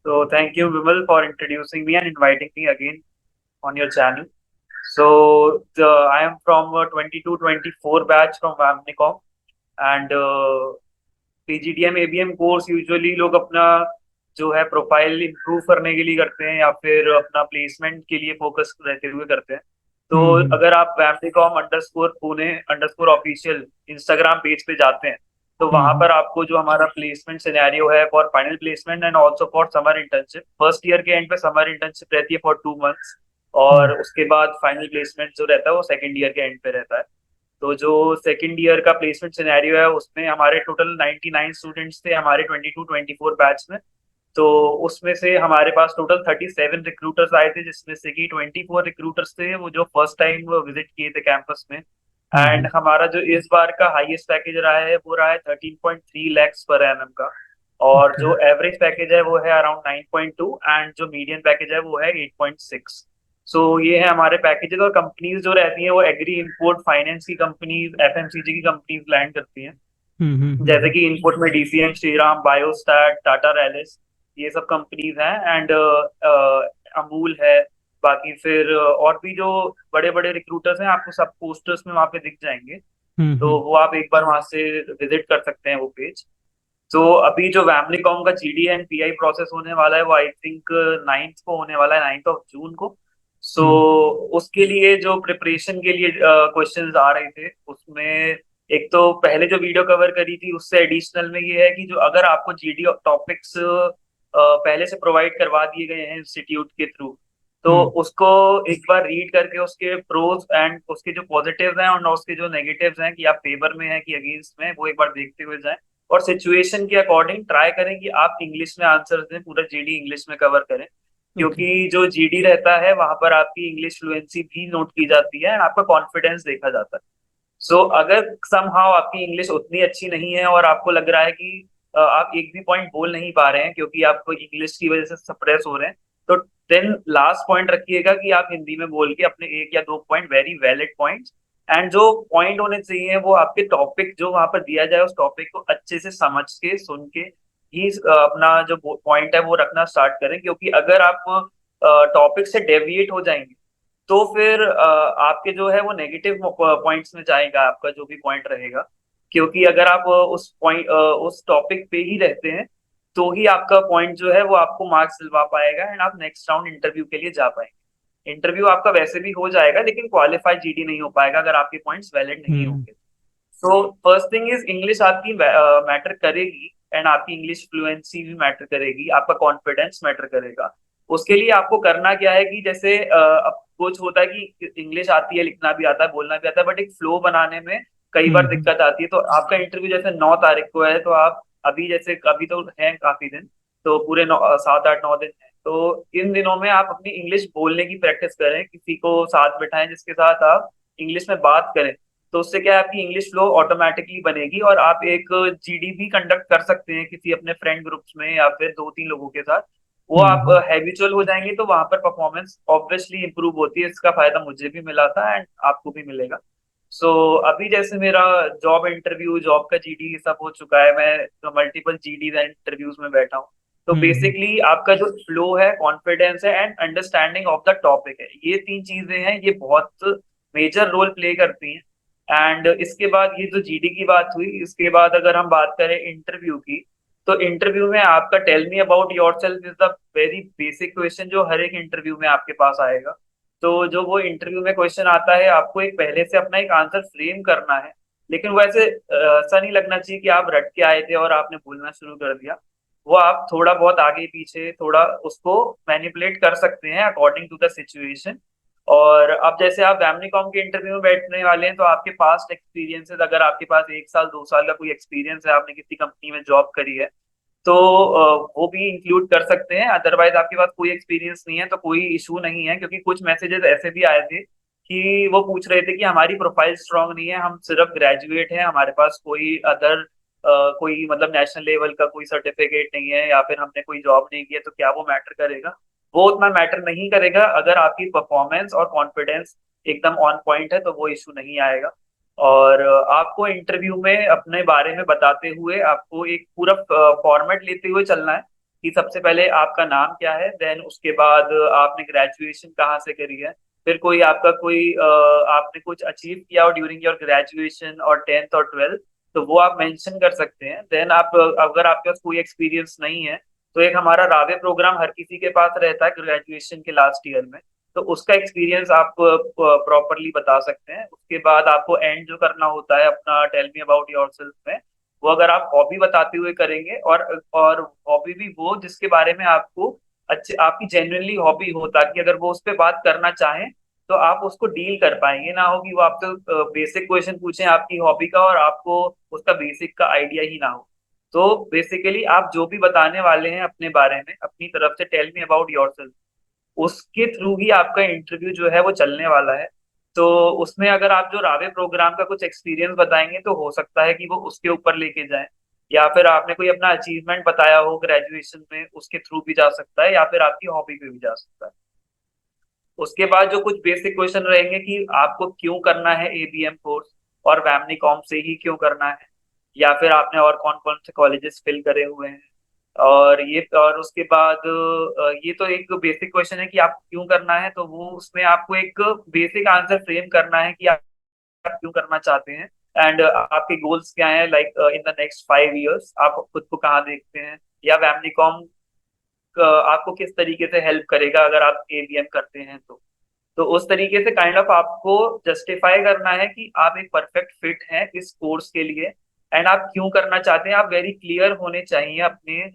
So thank you, Vimal, for introducing me and inviting me again on your channel. I am from 22-24 batch from Vamnicom and PGDM ABM course usually लोग अपना जो है profile improve करने के लिए करते हैं या फिर अपना प्लेसमेंट के लिए फोकस रहते हुए करते हैं। तो हम्म। अगर आप Vamnicom underscore Pune underscore official Instagram page पे जाते हैं तो वहां हम्म। पर आपको जो हमारा प्लेसमेंट सिनेरियो है for final placement and also for summer internship, first year के एंड पे समर इंटर्नशिप रहती है फॉर 2 मंथ्स और हम्म। उसके बाद फाइनल प्लेसमेंट जो रहता है वो सेकेंड ईयर के एंड पे रहता है। तो जो सेकंड ईयर का प्लेसमेंट सिनेरियो है उसमें हमारे टोटल 99 स्टूडेंट्स थे हमारे 22-24 बैच में। तो उसमें से हमारे पास टोटल 37 रिक्रूटर्स आए थे जिसमें से कि 24 रिक्रूटर्स थे वो जो फर्स्ट टाइम विजिट किए थे कैंपस में। एंड हम्म। हमारा जो इस बार का हाईएस्ट पैकेज रहा है वो रहा है 13.3 लैक्स पर एनएम का। और ओके। जो एवरेज पैकेज है वो है अराउंड 9.2 एंड जो मीडियन पैकेज है वो है 8.6। सो ये है हमारे पैकेजेस। और कंपनीज जो रहती हैं वो एग्री इंपोर्ट फाइनेंस की कंपनीज एफएमसीजी की कंपनीज लैंड करती हैं। जैसे हम्म। कि इनपुट में डीसीएम श्रीराम बायोस्टैट टाटा रैलिस ये सब कंपनीज हैं एंड अमूल है। बाकी फिर और भी जो बड़े बड़े रिक्रूटर्स हैं आपको सब पोस्टर्स में वहाँ पे दिख जाएंगे। तो हम्म। वो आप एक बार वहां से विजिट कर सकते हैं वो पेज। तो अभी जो वैमनीकॉम का जीडी एंड पीआई प्रोसेस होने वाला है वो आई थिंक 9th को होने वाला है, 9th ऑफ जून को। सो हम्म। उसके लिए जो प्रिपरेशन के लिए क्वेश्चंस आ रहे थे उसमें एक तो पहले जो वीडियो कवर करी थी उससे एडिशनल में ये है कि जो अगर आपको जीडी टॉपिक्स पहले से प्रोवाइड करवा दिए गए हैं इंस्टीट्यूट के थ्रू तो हम्म। उसको एक बार रीड करके उसके प्रोज एंड उसके जो पॉजिटिव्स हैं और उसके जो नेगेटिव्स हैं कि आप फेवर में हैं कि अगेंस्ट में हैं, वो एक बार देखते हुए जाएं। और सिचुएशन के अकॉर्डिंग ट्राई करें कि आप इंग्लिश में आंसर दें, पूरा जीडी इंग्लिश में कवर करें। ओके। क्योंकि जो जीडी रहता है वहां पर आपकी इंग्लिश फ्लुएंसी भी नोट की जाती है एंड आपका कॉन्फिडेंस देखा जाता है। सो अगर समहाउ आपकी इंग्लिश उतनी अच्छी नहीं है और आपको लग रहा है कि आप एक भी पॉइंट बोल नहीं पा रहे हैं क्योंकि आपको इंग्लिश की वजह से सप्रेस हो रहे हैं, तो देन लास्ट पॉइंट रखिएगा कि आप हिंदी में बोल के अपने एक या दो point very valid points and जो पॉइंट होने चाहिए वो आपके टॉपिक जो वहां पर दिया जाए उस टॉपिक को अच्छे से समझ के सुन के ही अपना जो पॉइंट है वो रखना स्टार्ट करें। क्योंकि अगर आप टॉपिक से डेविएट हो जाएंगे तो फिर आपके जो है वो नेगेटिव पॉइंट्स में जाएगा आपका जो भी पॉइंट रहेगा। क्योंकि अगर आप उस पॉइंट उस टॉपिक पे ही रहते हैं तो ही आपका पॉइंट जो है वो आपको मार्क्स दिलवा पाएगा एंड आप नेक्स्ट राउंड इंटरव्यू के लिए जा पाएंगे। इंटरव्यू आपका वैसे भी हो जाएगा लेकिन क्वालिफाइड जीडी नहीं हो पाएगा अगर आपके पॉइंट्स वैलिड नहीं हम्म। होंगे। So first thing is English आपकी मैटर करेगी एंड आपकी इंग्लिश फ्लुएंसी भी मैटर करेगी, आपका कॉन्फिडेंस मैटर करेगा। उसके लिए आपको करना क्या है कि जैसे अब कुछ होता है कि इंग्लिश आती है, लिखना भी आता है, बोलना भी आता है, बट एक फ्लो बनाने में कई बार हम्म। दिक्कत आती है। तो आपका इंटरव्यू जैसे 9 तारीख को है तो आप अभी जैसे अभी तो है काफी दिन, तो पूरे 7 8 9 दिन है। तो इन दिनों में आप अपनी इंग्लिश बोलने की प्रैक्टिस करें, किसी को साथ बिठाएं जिसके साथ आप इंग्लिश में बात करें। तो उससे क्या है आपकी इंग्लिश फ्लो ऑटोमेटिकली बनेगी और आप एक जीडी भी कंडक्ट कर सकते हैं किसी अपने फ्रेंड ग्रुप्स में या फिर 2 3 लोगों के साथ। वो आप हम्म। हैबिचुअल हो जाएंगे तो वहां पर परफॉर्मेंस ऑब्वियसली इंप्रूव होती है। इसका फायदा मुझे भी मिला था एंड आपको भी मिलेगा। सो अभी जैसे मेरा जॉब इंटरव्यू जॉब का जीडी सब हो चुका है, मैं मल्टीपल जीडी इंटरव्यूज में बैठा हूँ। तो हम्म। बेसिकली आपका जो फ्लो है, कॉन्फिडेंस है and understanding of the topic है, ये 3 चीजें हैं, ये बहुत मेजर रोल प्ले करती हैं। एंड इसके बाद ये जो जीडी की बात हुई, इसके बाद अगर हम बात करें इंटरव्यू की, तो इंटरव्यू में आपका tell me about yourself is the very basic question जो हर एक इंटरव्यू में आपके पास आएगा। तो जो वो इंटरव्यू में क्वेश्चन आता है आपको एक पहले से अपना एक आंसर फ्रेम करना है। लेकिन वैसे ऐसा नहीं लगना चाहिए कि आप रट के आए थे और आपने बोलना शुरू कर दिया। वो आप थोड़ा बहुत आगे पीछे थोड़ा उसको मैनिपुलेट कर सकते हैं अकॉर्डिंग टू द सिचुएशन। और अब जैसे आप वैमनीकॉम के इंटरव्यू में बैठने वाले हैं तो आपके पास्ट एक्सपीरियंसेस, अगर आपके पास 1 साल 2 साल का कोई एक्सपीरियंस है, आपने किसी कंपनी में जॉब करी है, तो वो भी इंक्लूड कर सकते हैं। अदरवाइज आपके पास कोई एक्सपीरियंस नहीं है तो कोई इशू नहीं है। क्योंकि कुछ मैसेजेस ऐसे भी आए थे कि वो पूछ रहे थे कि हमारी प्रोफाइल स्ट्रांग नहीं है, हम सिर्फ ग्रेजुएट हैं, हमारे पास कोई अदर कोई मतलब नेशनल लेवल का कोई सर्टिफिकेट नहीं है या फिर हमने कोई जॉब नहीं की है, तो क्या वो मैटर करेगा? वो उतना मैटर नहीं करेगा। अगर आपकी परफॉर्मेंस और कॉन्फिडेंस एकदम ऑन पॉइंट है तो वो इशू नहीं आएगा। और आपको इंटरव्यू में अपने बारे में बताते हुए आपको एक पूरा फॉर्मेट लेते हुए चलना है। कि सबसे पहले आपका नाम क्या है, देन उसके बाद आपने ग्रेजुएशन कहाँ से करी है, फिर कोई आपका कोई आपने कुछ अचीव किया हो ड्यूरिंग योर ग्रेजुएशन और 10th और 12th, तो वो आप मेंशन कर सकते हैं। देन आप अगर आपके पास कोई एक्सपीरियंस नहीं है, तो एक हमारा रावे प्रोग्राम हर किसी के पास रहता है ग्रेजुएशन के लास्ट ईयर में, तो उसका एक्सपीरियंस आप प्रॉपरली बता सकते हैं। उसके बाद आपको एंड जो करना होता है अपना टेल मी अबाउट योरसेल्फ में, वो अगर आप हॉबी बताते हुए करेंगे, और हॉबी भी वो जिसके बारे में आपको अच्छे आपकी जेन्युइनली हॉबी हो, ताकि अगर वो उस पर बात करना चाहें तो आप उसको डील कर पाएंगे, ना हो कि वो आपसे बेसिक क्वेश्चन पूछें आपकी हॉबी का और आपको उसका बेसिक का आइडिया ही ना हो। तो बेसिकली आप जो भी बताने वाले हैं अपने बारे में अपनी तरफ से, टेल मी अबाउट योरसेल्फ, उसके थ्रू ही आपका इंटरव्यू जो है वो चलने वाला है। तो उसमें अगर आप जो रावे प्रोग्राम का कुछ एक्सपीरियंस बताएंगे तो हो सकता है कि वो उसके ऊपर लेके जाएं, या फिर आपने कोई अपना अचीवमेंट बताया हो ग्रेजुएशन में, उसके थ्रू भी जा सकता है, या फिर आपकी हॉबी पे भी जा सकता है। उसके बाद जो कुछ बेसिक क्वेश्चन रहेंगे कि आपको क्यों करना है एबीएम कोर्स, और वैमनीकॉम से ही क्यों करना है, या फिर आपने और कौन कौन से कॉलेजेस फिल करे हुए हैं, और ये और उसके बाद ये तो एक बेसिक क्वेश्चन है कि आपको क्यों करना है, तो वो उसमें आपको एक बेसिक आंसर फ्रेम करना है कि आप क्यों करना चाहते हैं, एंड आपके गोल्स क्या हैं, like in the next 5 years आप खुद को कहाँ देखते हैं, या वैमनीकॉम आपको किस तरीके से हेल्प करेगा अगर आप एबीएम करते हैं तो उस तरीके से काइंड ऑफ आपको जस्टिफाई करना है कि आप एक परफेक्ट फिट हैं इस कोर्स के लिए, एंड आप क्यों करना चाहते हैं। आप वेरी क्लियर होने चाहिए, अपने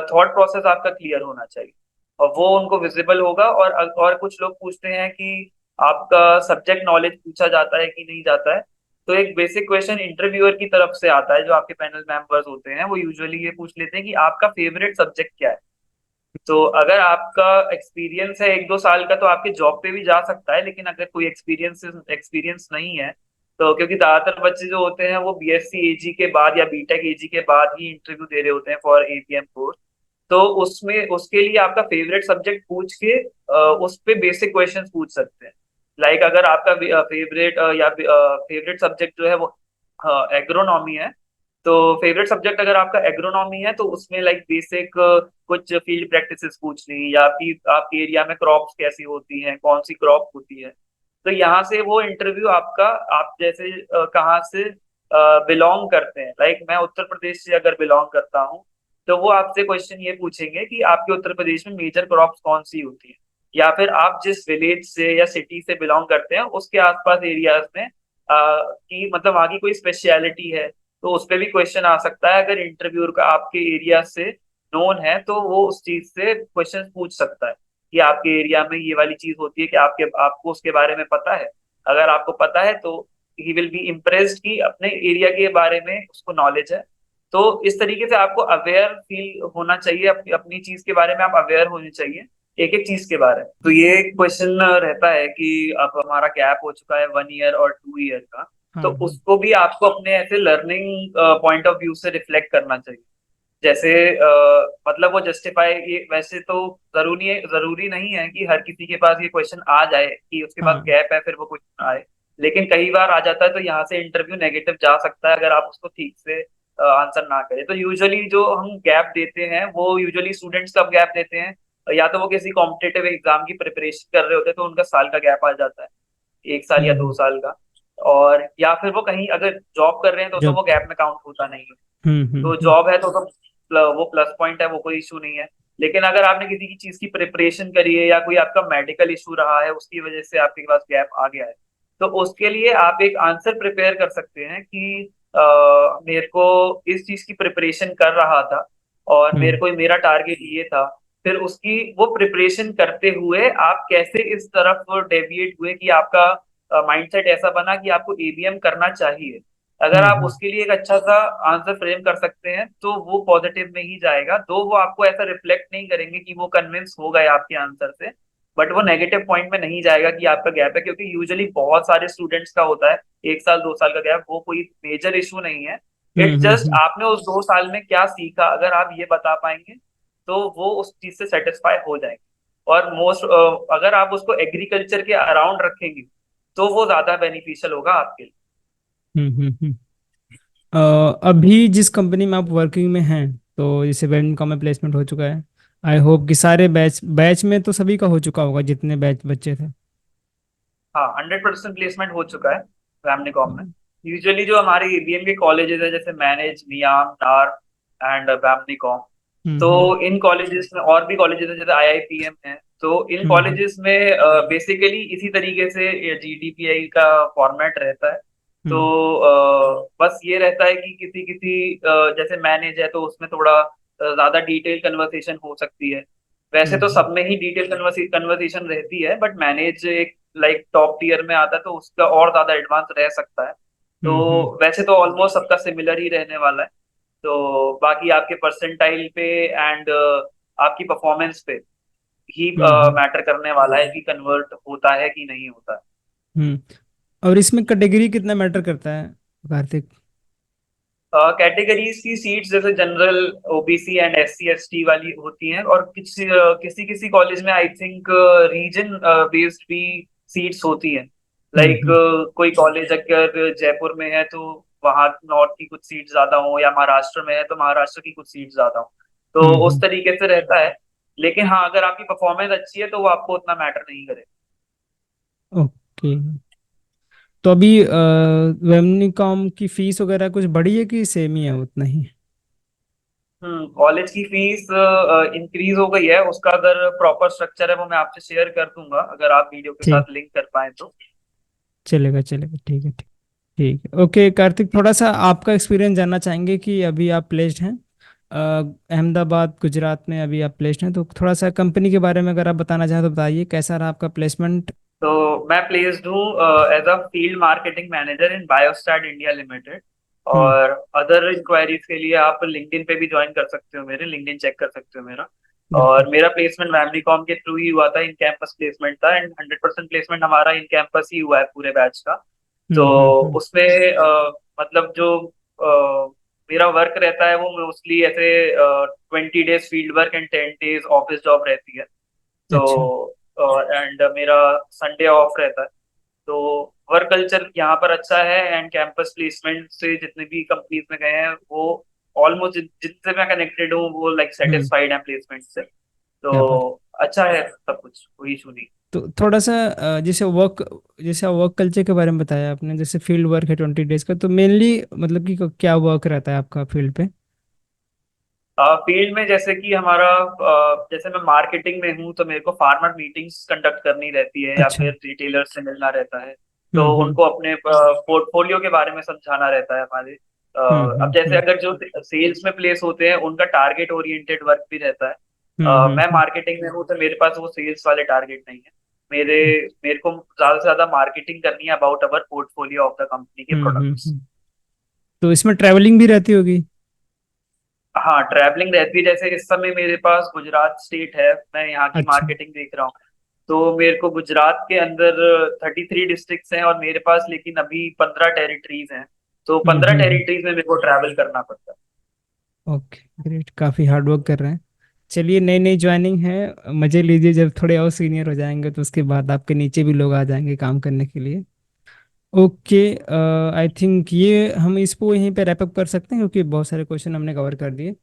थॉट प्रोसेस आपका क्लियर होना चाहिए, और वो उनको विजिबल होगा। और कुछ लोग पूछते हैं कि आपका सब्जेक्ट नॉलेज पूछा जाता है कि नहीं जाता है, तो एक बेसिक क्वेश्चन इंटरव्यूअर की तरफ से आता है, जो आपके पैनल मेंबर्स होते हैं वो यूजुअली ये पूछ लेते हैं कि आपका फेवरेट सब्जेक्ट क्या है। तो अगर आपका एक्सपीरियंस है 1-2 साल का तो आपके जॉब पे भी जा सकता है, लेकिन अगर कोई एक्सपीरियंस एक्सपीरियंस नहीं है, तो क्योंकि ज्यादातर बच्चे जो होते हैं वो बीएससी एजी के बाद या बीटेक एजी के बाद ही इंटरव्यू दे रहे होते हैं फॉर एपीएम कोर्स, तो उसमें उसके लिए आपका फेवरेट सब्जेक्ट पूछ के उस पे बेसिक क्वेश्चंस पूछ सकते हैं। लाइक अगर आपका फेवरेट या फेवरेट सब्जेक्ट जो है वो एग्रोनॉमी है, तो फेवरेट सब्जेक्ट अगर आपका एग्रोनॉमी है तो उसमें लाइक बेसिक कुछ फील्ड प्रैक्टिसेस पूछ ली, या आपकी आपके एरिया में क्रॉप्स कैसी होती हैं, कौन सी क्रॉप होती है। तो यहाँ से वो इंटरव्यू आपका, आप जैसे कहाँ से बिलोंग करते हैं, लाइक मैं उत्तर प्रदेश से अगर बिलोंग करता हूँ, तो वो आपसे क्वेश्चन ये पूछेंगे कि आपके उत्तर प्रदेश में मेजर क्रॉप्स कौन सी होती है, या फिर आप जिस विलेज से या सिटी से बिलोंग करते हैं उसके आसपास एरियाज में कि मतलब वहाँ की कोई स्पेशलिटी है, तो उस पर भी क्वेश्चन आ सकता है। अगर इंटरव्यूअर का आपके एरिया से नोन है तो वो उस चीज से क्वेश्चन पूछ सकता है कि आपके एरिया में ये वाली चीज होती है कि आपको उसके बारे में पता है। अगर आपको पता है तो ही विल बी इम्प्रेस्ड कि अपने एरिया के बारे में उसको नॉलेज है। तो इस तरीके से आपको अवेयर फील होना चाहिए, अपनी अपनी चीज के बारे में आप अवेयर होने चाहिए, एक एक चीज के बारे में। तो ये क्वेश्चन रहता है कि अब हमारा गैप हो चुका है 1 ईयर और 2 ईयर का, तो हाँ हाँ। उसको भी आपको अपने ऐसे लर्निंग पॉइंट ऑफ व्यू से रिफ्लेक्ट करना चाहिए। जैसे मतलब वो जस्टिफाई, ये वैसे तो जरूरी नहीं है कि हर किसी के पास ये क्वेश्चन आ जाए कि उसके पास हाँ। गैप है फिर वो क्वेश्चन आए, लेकिन कई बार आ जाता है तो यहाँ से इंटरव्यू नेगेटिव जा सकता है अगर आप उसको ठीक से आंसर ना करें। तो यूजुअली जो हम गैप देते हैं वो यूजुअली स्टूडेंट्स कब गैप देते हैं, या तो वो किसी कॉम्पिटेटिव एग्जाम की प्रिपरेशन कर रहे होते हैं तो उनका साल का गैप आ जाता है, 1 साल या दो हम्म। साल का। और या फिर वो कहीं अगर जॉब कर रहे हैं तो जब वो गैप में काउंट होता नहीं है। तो हम्म। जॉब है तो वो प्लस पॉइंट है, वो कोई इशू नहीं है। लेकिन अगर आपने किसी की चीज की प्रिपरेशन करी है, या कोई आपका मेडिकल इशू रहा है उसकी वजह से आपके पास गैप आ गया है, तो उसके लिए आप एक आंसर प्रिपेयर कर सकते हैं कि मेरे को इस चीज की प्रिपरेशन कर रहा था और मेरे हम्म को मेरा टारगेट ये था। फिर उसकी वो प्रिपरेशन करते हुए आप कैसे इस तरफ डेविएट हुए कि आपका माइंडसेट ऐसा बना कि आपको एबीएम करना चाहिए। अगर आप हम्म उसके लिए एक अच्छा सा आंसर फ्रेम कर सकते हैं तो वो पॉजिटिव में ही जाएगा, तो वो आपको ऐसा रिफ्लेक्ट नहीं करेंगे कि वो कन्विंस हो गए आपके आंसर से, बट वो नेगेटिव पॉइंट में नहीं जाएगा कि आपका गैप है, क्योंकि यूजुअली बहुत सारे स्टूडेंट्स का होता है 1 साल 2 साल का गैप, वो कोई मेजर इशू नहीं है। इट जस्ट हम्म। आपने उस 2 साल में क्या सीखा, अगर आप ये बता पाएंगे तो वो उस चीज से सेटिस्फाई हो जाएंगे। और मोस्ट अगर आप उसको एग्रीकल्चर के अराउंड रखेंगे तो वो ज्यादा बेनिफिशियल होगा आपके लिए। हम्म। अ, अभी जिस कंपनी में आप वर्किंग में हैं, तो जैसे वेलकम में प्लेसमेंट हो चुका है, आई होप कि सारे बैच बैच में तो सभी का हो चुका होगा, जितने बैच बच्चे थे। हाँ, 100% प्लेसमेंट हो चुका है वैमनिकॉम में। यूजुअली जो हमारे एबीएम के कॉलेजेस है, जैसे मैनेज, मियाम, नार एंड वैमनिकॉम, हम्म। तो हम्म। इन कॉलेजेस में और भी कॉलेजेस हैं जैसे आईआईपीएम है, तो इन हम्म। कॉलेजेस में बेसिकली इसी तरीके से जीडीपीआई का फॉर्मेट रहता है। तो हम्म। बस ये रहता है कि किसी किसी जैसे मैनेज है तो उसमें थोड़ा ज्यादा डिटेल कन्वर्सेशन हो सकती है। वैसे तो हम्म। सब में ही डिटेल कन्वर्सेशन रहती है, बट मैनेज एक लाइक टॉप टीयर में आता है तो उसका और ज्यादा एडवांस रह सकता है। तो हम्म। हम्म। वैसे तो ऑलमोस्ट सबका सिमिलर ही रहने वाला है। तो बाकी आपके परसेंटाइल पे एंड आपकी परफॉर्मेंस पे ही हम्म। मैटर करने वाला है कि कन्वर्ट होता है कि नहीं होता है। हम्म। और इसमें कैटेगरी कितना मैटर करता है, कार्तिक? कैटेगरीज की सीट्स जैसे general, OBC and SC ST वाली होती हैं, और किसी किसी किसी कॉलेज में आई थिंक रीजन बेस्ड भी सीट्स होती हैं। लाइक हम्म। कोई कॉलेज अगर जयपुर में है तो वहाँ नॉर्थ की कुछ सीट ज्यादा हो, या महाराष्ट्र में है तो महाराष्ट्र की कुछ सीट ज्यादा हो। तो उस हम्म। तरीके से रहता है। लेकिन हाँ, अगर आपकी परफॉर्मेंस अच्छी है तो वो आपको उतना मैटर नहीं करेगा। ओके। तो अभी वेमनीकॉम की फीस वगैरह कुछ बढ़ी है कि सेम ही है उतना ही? कॉलेज की फीस इंक्रीज हो गई है। उसका अगर प्रॉपर स्ट्रक्चर है वो मैं आपसे शेयर कर दूंगा, अगर आप वीडियो के ठीक, साथ लिंक कर पाए तो। चलेगा चलेगा, ठीक है, ठीक। ठीक है, ओके कार्तिक, थोड़ा सा आपका एक्सपीरियंस जानना चाहेंगे कि अभी आप प्लेस्ड हैं अहमदाबाद गुजरात में, अभी आप प्लेस्ड हैं, तो थोड़ा सा कंपनी के बारे में अगर आप बताना चाहें तो बताइए, कैसा रहा आपका प्लेसमेंट? तो मैं प्लेस्ड हूँ as a field marketing manager in Biostat India limited. हम्म। और अदर इंक्वायरीज के लिए आप लिंक्डइन पे भी ज्वाइन कर सकते हो, मेरे लिंक्डइन चेक कर सकते हो मेरा। बिल्कुल। और मेरा प्लेसमेंट वैमनीकॉम के थ्रू ही हुआ था, इन कैंपस प्लेसमेंट था, एंड 100% प्लेसमेंट हमारा इन कैंपस ही हुआ है पूरे बैच का। तो हम्म। उसमें मतलब जो मेरा वर्क रहता है वो मोस्टली ऐसे 20 days field work and 10 days office job रहती है। तो अच्छा। एंड मेरा संडे ऑफ रहता है। तो वर्क कल्चर यहाँ पर अच्छा है, एंड कैंपस प्लेसमेंट से जितने भी कंपनीज में गए हैं वो ऑलमोस्ट जितने मैं कनेक्टेड हूँ वो लाइक हम्म। सेटिस्फाइड है प्लेसमेंट से। तो क्या बात। अच्छा है सब कुछ, कोई इशू नहीं। तो थोड़ा सा जैसे वर्क कल्चर के बारे में बताया आपने, जैसे फील्ड वर्क है 20 डेज का, तो मेनली मतलब कि क्या वर्क रहता है आपका फील्ड पे? फील्ड में जैसे कि हमारा जैसे मैं मार्केटिंग में हूँ तो मेरे को फार्मर मीटिंग्स कंडक्ट करनी रहती है, या अच्छा। फिर रिटेलर से मिलना रहता है। तो हम्म। उनको अपने पोर्टफोलियो के बारे में समझाना रहता है हमारे। अब जैसे हम्म। अगर जो सेल्स में प्लेस होते हैं उनका टारगेट ओरिएंटेड वर्क भी रहता है। मैं हम्म। मार्केटिंग में हूँ तो मेरे पास वो सेल्स वाले टारगेट नहीं है। मेरे मेरे को ज्यादा से ज्यादा मार्केटिंग करनी है about our portfolio of the company के प्रोडक्ट्स। हम्म। तो इसमें ट्रैवलिंग भी रहती होगी? हाँ, ट्रैवलिंग रहती है। जैसे इस समय मेरे पास गुजरात स्टेट है, मैं यहाँ की अच्छा। मार्केटिंग देख रहा हूँ। तो मेरे को गुजरात के अंदर 33 डिस्ट्रिक्ट्स हैं, और मेरे पास लेकिन अभी 15 टेरिटरीज हैं। तो पंद्रह हम्म। टेरिटरीज में मेरे को ट्रैवल करना पड़ता है। ओके ग्रेट, काफ़ी हार्ड वर्क कर रहे हैं। चलिए, नई नई ज्वाइनिंग है, मज़े लीजिए, जब थोड़े और सीनियर हो जाएंगे तो उसके बाद आपके नीचे भी लोग आ जाएंगे काम करने के लिए। ओके। आई थिंक ये हम इसको यहीं पे रैप अप कर सकते हैं, क्योंकि बहुत सारे क्वेश्चन हमने कवर कर दिए।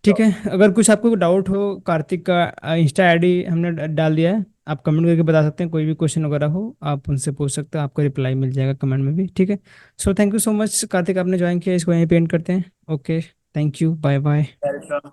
ठीक तो है, अगर कुछ आपको डाउट हो, कार्तिक का इंस्टा आईडी हमने डाल दिया है, आप कमेंट करके बता सकते हैं, कोई भी क्वेश्चन वगैरह हो आप उनसे पूछ सकते हो, आपको रिप्लाई मिल जाएगा कमेंट में भी, ठीक है? So thank you so much Kartik, आपने ज्वाइन किया, इसको यहीं पे एंड करते हैं। Okay, thank you, bye bye. Welcome.